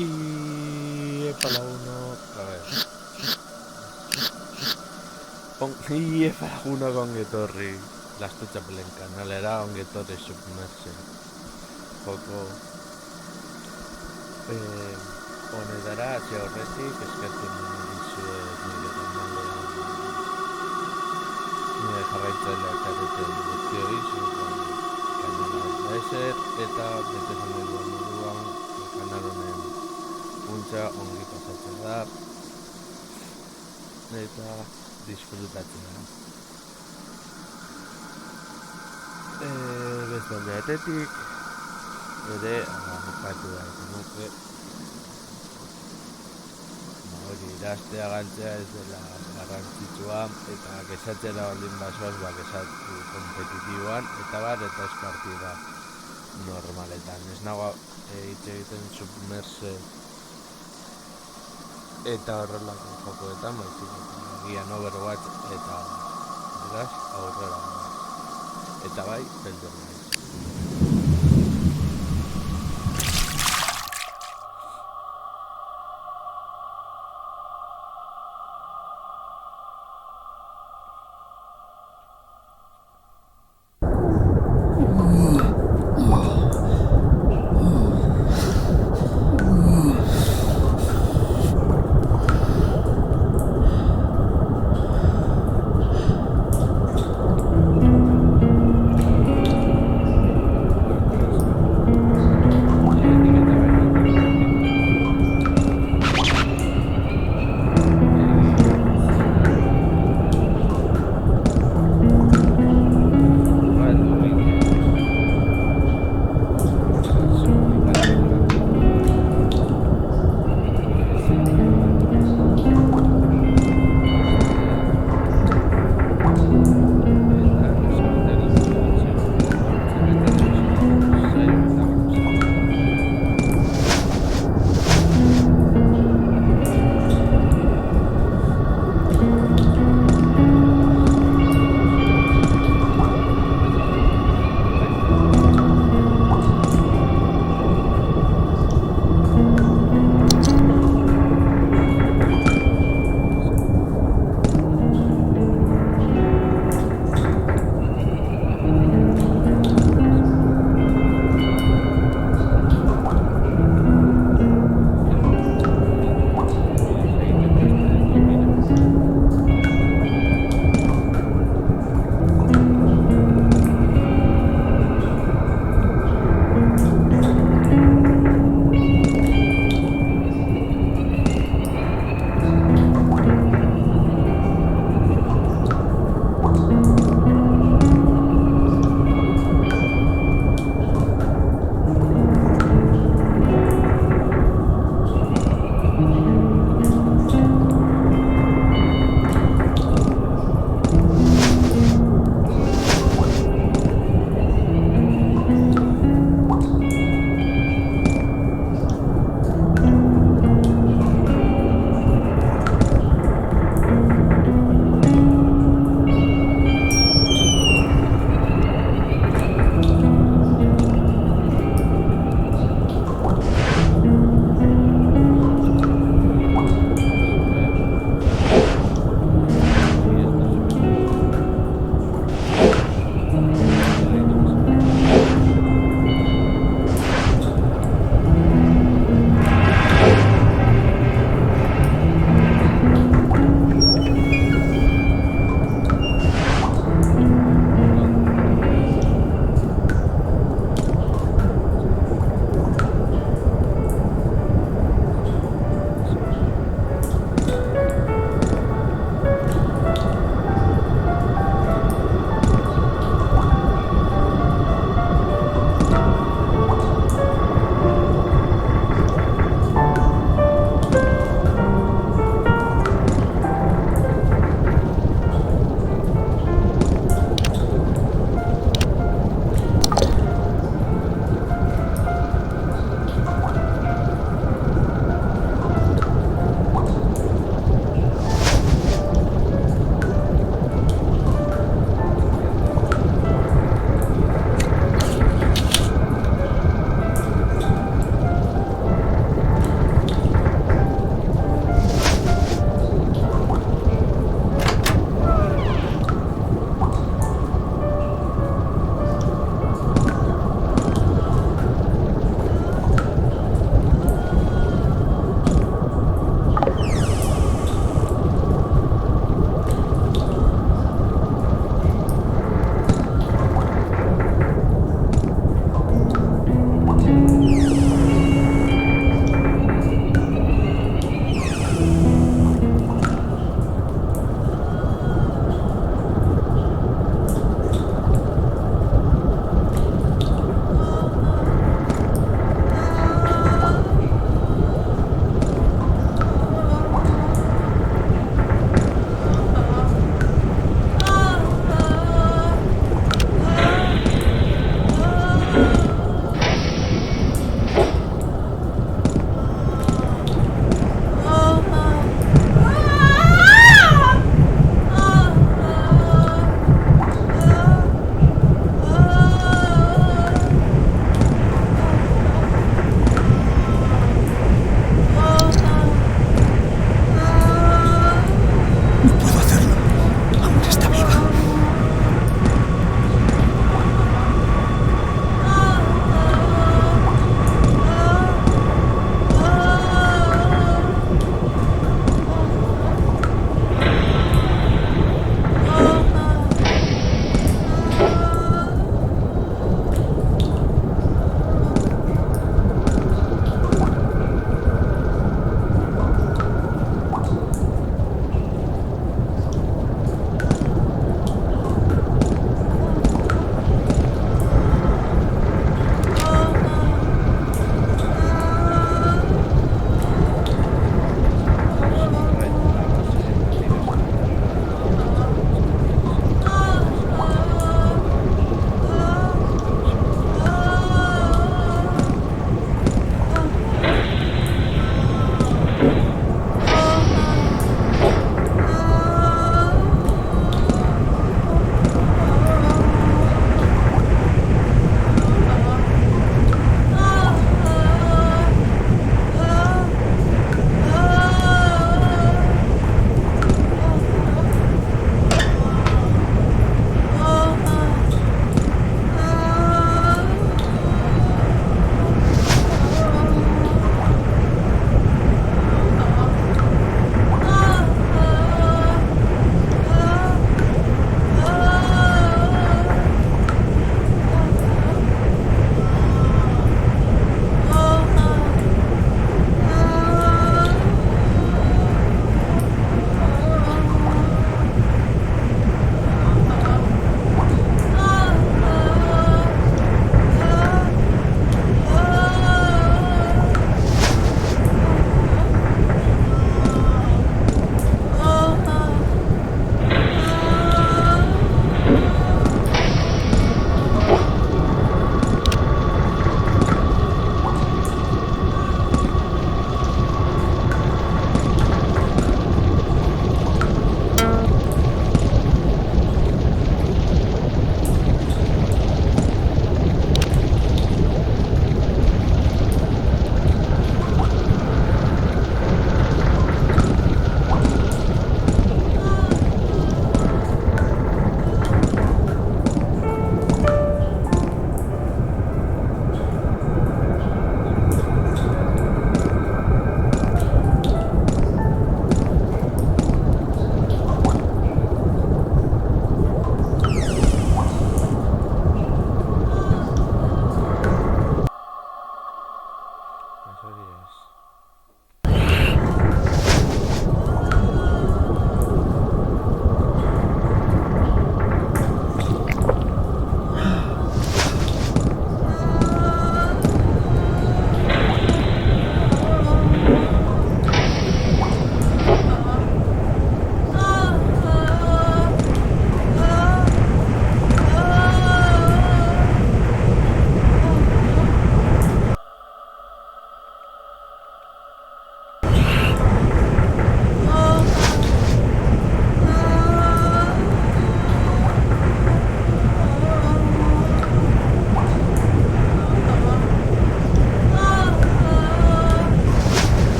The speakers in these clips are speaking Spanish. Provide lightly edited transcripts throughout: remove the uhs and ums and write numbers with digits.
Y para uno, a ver. Y para uno con Getorri, la escucha pelenca, no le era un Getorri submerse. Poco. Honetara, hacia horretik, eskertu dizuet nire kanale, nire jarraitzaileak areten guztioi, kanala eser, eta bete zanelua moduan, kanal honen puntza ongi pasatzen da, eta disfrutatzen da. Beste alde batetik, ere, bukatu da eta nuke, hori idaztea galtzea ez dela garrantzitsua, eta kesatzera baldin basoaz, kesatu kompetitiboan, eta eta ez partida normaletan. Ez nago hitz egiten submerse eta horrelako jokoetan, baizik gian Overwatch eta beraz aurrera eta bai, beldur naiz.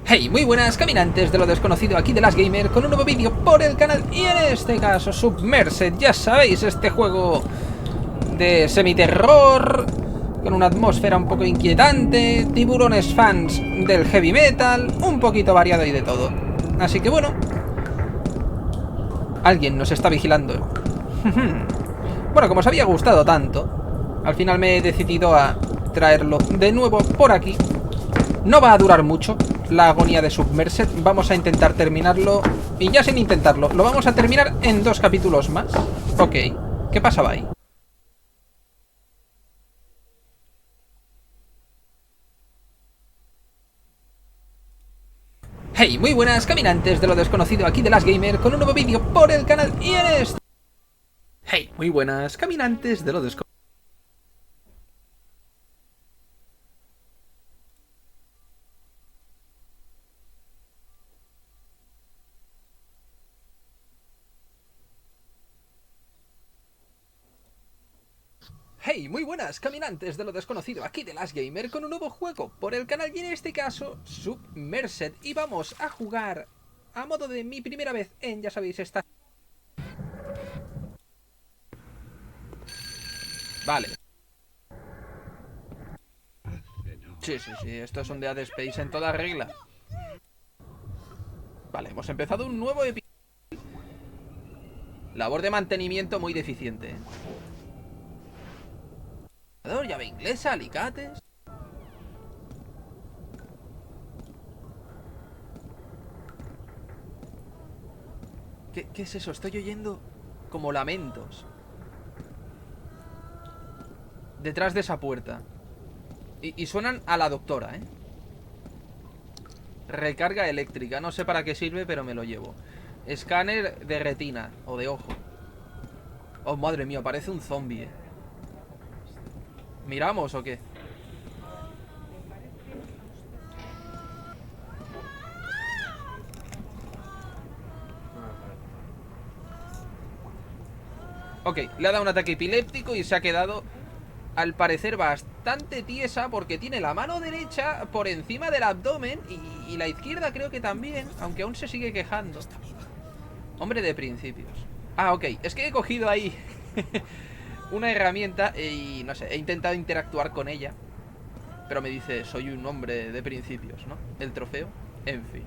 Hey, muy buenas caminantes de lo desconocido aquí de Las Gamer con un nuevo vídeo por el canal y en este caso Submerged, ya sabéis, este juego de semiterror con una atmósfera un poco inquietante, tiburones fans del heavy metal, un poquito variado y de todo. Así que bueno, alguien nos está vigilando. Bueno, como os había gustado tanto, al final me he decidido a traerlo de nuevo por aquí. No va a durar mucho la agonía de Submerged. Vamos a intentar terminarlo. Y ya sin intentarlo, lo vamos a terminar en 2 capítulos más. Ok, ¿qué pasaba ahí? Hey, muy buenas caminantes de lo desconocido aquí de Las Gamer con un nuevo vídeo por el canal y en este... Hey, muy buenas caminantes de lo desconocido. Hey, muy buenas caminantes de lo desconocido aquí de Las Gamer con un nuevo juego por el canal y en este caso Submerged, y vamos a jugar a modo de mi primera vez en, ya sabéis, esta... Vale. Sí, esto es un Dead Space en toda regla. Vale, hemos empezado un nuevo episodio. Labor de mantenimiento muy deficiente. Llave inglesa, alicates. ¿Qué es eso? Estoy oyendo como lamentos detrás de esa puerta. Y suenan a la doctora, ¿eh? Recarga eléctrica, no sé para qué sirve, pero me lo llevo. Escáner de retina o de ojo. Oh, madre mía, parece un zombie, ¿eh? ¿Miramos o qué? Ok, le ha dado un ataque epiléptico y se ha quedado, al parecer, bastante tiesa porque tiene la mano derecha por encima del abdomen y la izquierda creo que también, aunque aún se sigue quejando. Hombre de principios. Ah, ok, es que he cogido ahí una herramienta y no sé, he intentado interactuar con ella, pero me dice, soy un hombre de principios, ¿no? El trofeo, en fin.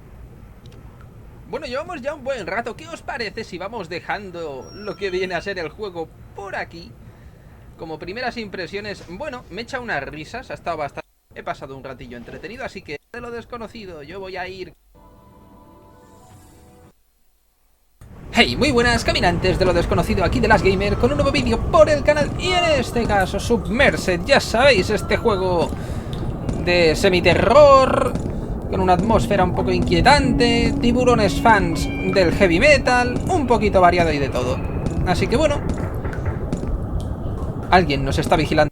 Bueno, llevamos ya un buen rato. ¿Qué os parece si vamos dejando lo que viene a ser el juego por aquí? Como primeras impresiones, bueno, me echa unas risas, ha estado bastante... He pasado un ratillo entretenido, así que de lo desconocido yo voy a ir... Hey, muy buenas caminantes de lo desconocido aquí de Las Gamer con un nuevo vídeo por el canal y en este caso Submerged, ya sabéis, este juego de semiterror con una atmósfera un poco inquietante, tiburones fans del heavy metal, un poquito variado y de todo. Así que bueno, alguien nos está vigilando.